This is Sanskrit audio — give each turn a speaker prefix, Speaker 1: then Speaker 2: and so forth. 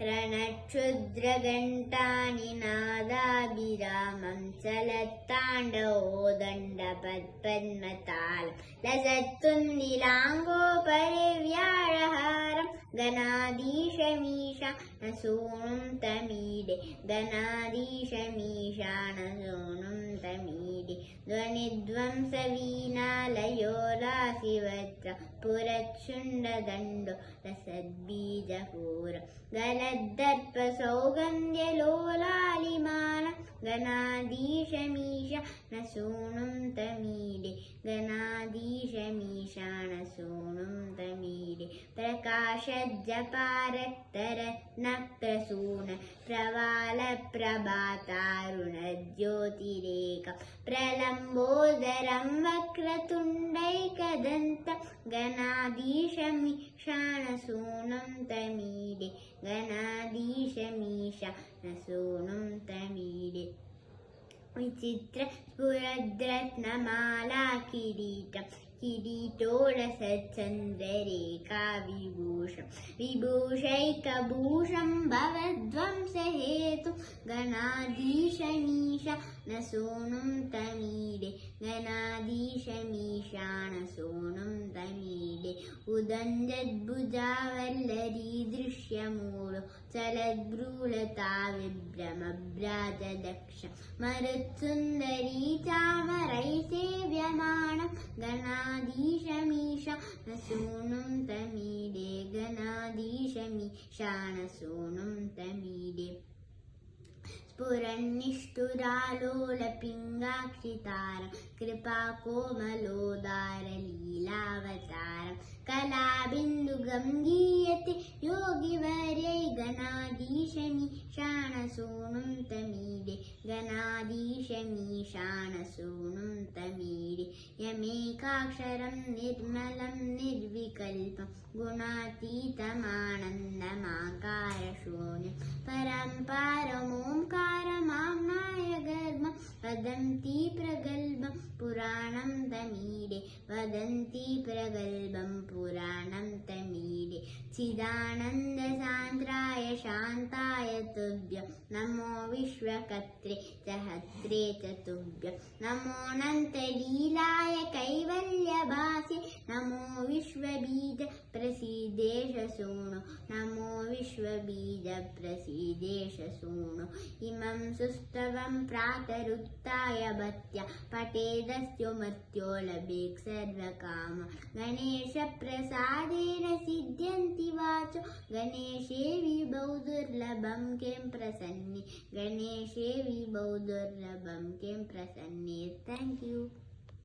Speaker 1: रणक्षुद्रघण्टानिनादाभिरामं चलत्ताण्डवोदण्डपद्मतालं लसत्तुन्दिलाङ्गोपरिव्याळहारं गणाधीशमीशानसूनुं तमीडे गणाधीशमीशानसूनुं तमीडे ध्वनिध्वंसवीणालयोलासिवत्र पुरच्छुण्डदण्डो रसद्बीजपूर गलद्दर्पसौगन्ध्यलोलालिमानं गणाधीशमीशानसूनुं तमीडे गणाधीशमीशानसूनुं तमीडे प्रकाशज्जपारक्तरत्नप्रसून प्रवालप्रभातारुणज्योतिरेकं प्रलम्बोदरं वक्रतुण्डैकदन्तं गणाधीशमीशानसूनुं तमीडे गणाधीशमीशानसूनुं तमीडे विचित्र स्फुरद्रत्नमाला किरीटं किरीटोलसच्चन्द्ररेखा विभूषं विभूषैकभूषं भवध्वंसहेतु गणाधीशमीशानसूनुं तमीडे गणाधीशमीशानसूनुं तमीडे उदञ्जद्भुजावल्लरी दृश्यमूलो चलद्भ्रूलता विभ्रमभ्राजदक्ष मरुत्सुन्दरी चामरैः सेव्यमानं गणाधीशमीशानसूनुं तमीडे गणाधीशमीशानसूनुं तमीडे स्फुरन्निष्ठुरालोलपिङ्गाक्षितारं कृपाकोमलोदारलीलावतारं कलाबिन्दुगं गीयते योगिवर्यै गणाधीशमीशानसूनुं तमीडे गणाधीशमीशानसूनुं तमीडे यमेकाक्षरं निर्मलं निर्विकल्पं गुणातीतमानन्दमाकारशून्यं परम्पारमोङ्कारमाम्नाय गर्भं वदन्ति प्रगल्भं पुराणं तमीडे वदन्ति प्रगल्भं पुराणं तमीडे चिदानन्दसान्द्राय शान्ताय तुभ्यं नमो विश्वकर्त्रे सहस्रे च तुभ्यं नमोऽनन्तलीलाय कैवल्यभासे नमो विश्वबीज प्रसीदेश सूनो नमो विश्वबीज प्रसीदेश सूनो इमं सुस्तवं प्रातरुत्थाय भक्त्या पठेदस्यो मर्त्यो लभेत् सर्वकाम गणेशप्रसादेन सिद्ध्यन्ति वाचो गणेशे विभौ दुर्लभं किं प्रसन्ने गणेशे विभौ दुर्लभं किं प्रसन्ने. Thank you.